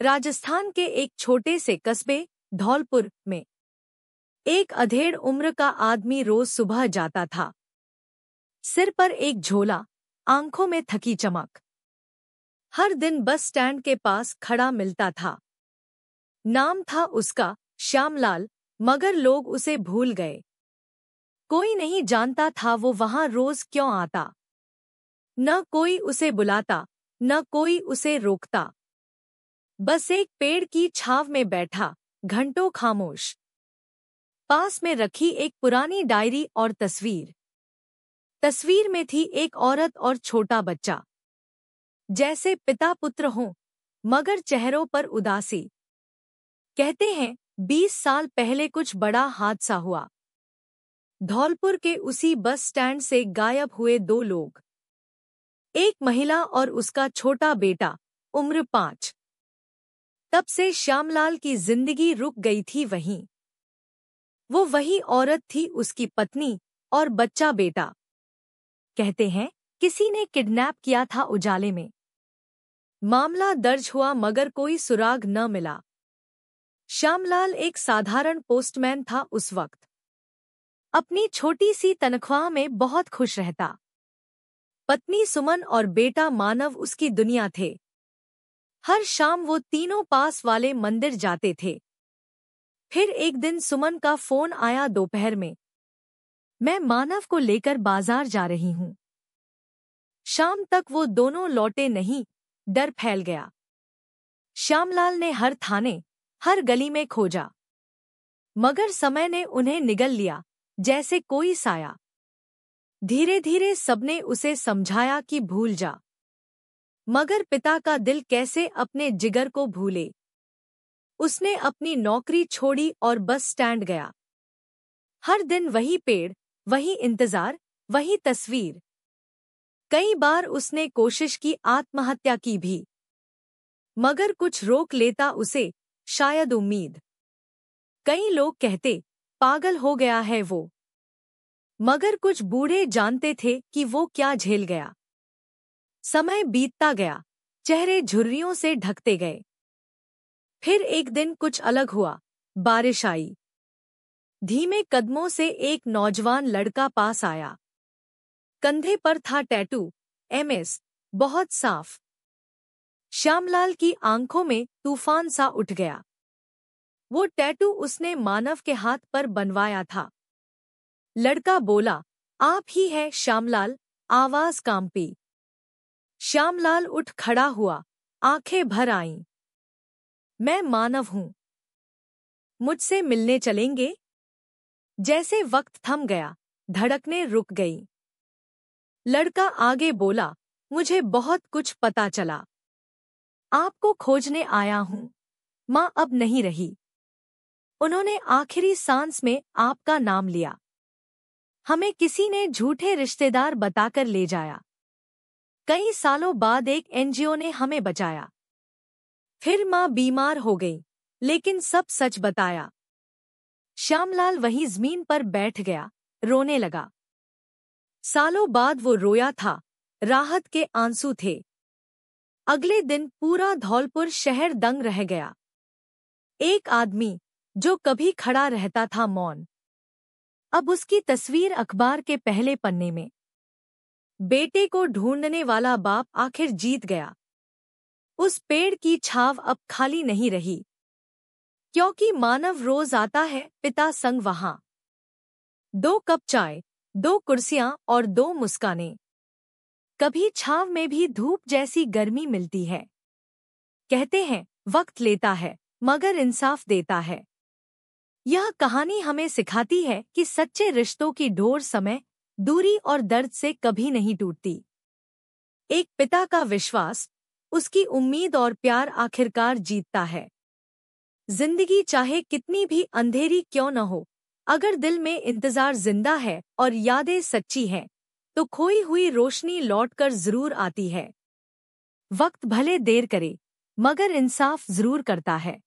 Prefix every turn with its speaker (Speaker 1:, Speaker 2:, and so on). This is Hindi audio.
Speaker 1: राजस्थान के एक छोटे से कस्बे धौलपुर में एक अधेड़ उम्र का आदमी रोज सुबह जाता था। सिर पर एक झोला, आंखों में थकी चमक। हर दिन बस स्टैंड के पास खड़ा मिलता था। नाम था उसका श्यामलाल, मगर लोग उसे भूल गए। कोई नहीं जानता था वो वहां रोज क्यों आता। न कोई उसे बुलाता, न कोई उसे रोकता। बस एक पेड़ की छांव में बैठा, घंटों खामोश। पास में रखी एक पुरानी डायरी और तस्वीर में थी एक औरत और छोटा बच्चा, जैसे पिता पुत्र हों, मगर चेहरों पर उदासी। कहते हैं 20 साल पहले कुछ बड़ा हादसा हुआ। धौलपुर के उसी बस स्टैंड से गायब हुए दो लोग, एक महिला और उसका छोटा बेटा, उम्र 5। तब से श्यामलाल की जिंदगी रुक गई थी वहीं। वो वही औरत थी, उसकी पत्नी और बच्चा बेटा। कहते हैं किसी ने किडनैप किया था उजाले में। मामला दर्ज हुआ मगर कोई सुराग न मिला। श्यामलाल एक साधारण पोस्टमैन था उस वक्त। अपनी छोटी सी तनख्वाह में बहुत खुश रहता। पत्नी सुमन और बेटा मानव उसकी दुनिया थे। हर शाम वो तीनों पास वाले मंदिर जाते थे। फिर एक दिन सुमन का फोन आया दोपहर में, मैं मानव को लेकर बाजार जा रही हूं। शाम तक वो दोनों लौटे नहीं, डर फैल गया। श्यामलाल ने हर थाने, हर गली में खोजा, मगर समय ने उन्हें निगल लिया जैसे कोई साया। धीरे धीरे सबने उसे समझाया कि भूल जा, मगर पिता का दिल कैसे अपने जिगर को भूले। उसने अपनी नौकरी छोड़ी और बस स्टैंड गया। हर दिन वही पेड़, वही इंतजार, वही तस्वीर। कई बार उसने कोशिश की आत्महत्या की भी, मगर कुछ रोक लेता उसे, शायद उम्मीद। कई लोग कहते पागल हो गया है वो, मगर कुछ बूढ़े जानते थे कि वो क्या झेल गया। समय बीतता गया, चेहरे झुर्रियों से ढकते गए। फिर एक दिन कुछ अलग हुआ। बारिश आई। धीमे कदमों से एक नौजवान लड़का पास आया। कंधे पर था टैटू, MS, बहुत साफ। श्यामलाल की आंखों में तूफान सा उठ गया। वो टैटू उसने मानव के हाथ पर बनवाया था। लड़का बोला, आप ही है श्यामलाल, आवाज कांपी। श्यामलाल उठ खड़ा हुआ, आंखें भर आईं। मैं मानव हूं, मुझसे मिलने चलेंगे? जैसे वक्त थम गया, धड़कनें रुक गई। लड़का आगे बोला, मुझे बहुत कुछ पता चला। आपको खोजने आया हूं, मां अब नहीं रही। उन्होंने आखिरी सांस में आपका नाम लिया। हमें किसी ने झूठे रिश्तेदार बताकर ले जाया। कई सालों बाद एक NGO ने हमें बचाया। फिर मां बीमार हो गई, लेकिन सब सच बताया। श्यामलाल वहीं जमीन पर बैठ गया, रोने लगा। सालों बाद वो रोया था, राहत के आंसू थे। अगले दिन पूरा धौलपुर शहर दंग रह गया। एक आदमी जो कभी खड़ा रहता था मौन, अब उसकी तस्वीर अखबार के पहले पन्ने में। बेटे को ढूंढने वाला बाप आखिर जीत गया। उस पेड़ की छाव अब खाली नहीं रही, क्योंकि मानव रोज आता है पिता संग वहां। 2 कप चाय, 2 कुर्सियां और 2 मुस्कानें। कभी छाव में भी धूप जैसी गर्मी मिलती है। कहते हैं वक्त लेता है, मगर इंसाफ देता है। यह कहानी हमें सिखाती है कि सच्चे रिश्तों की डोर समय, दूरी और दर्द से कभी नहीं टूटती। एक पिता का विश्वास, उसकी उम्मीद और प्यार आखिरकार जीतता है। जिंदगी चाहे कितनी भी अंधेरी क्यों न हो, अगर दिल में इंतजार जिंदा है और यादें सच्ची हैं, तो खोई हुई रोशनी लौटकर जरूर आती है। वक्त भले देर करे, मगर इंसाफ जरूर करता है।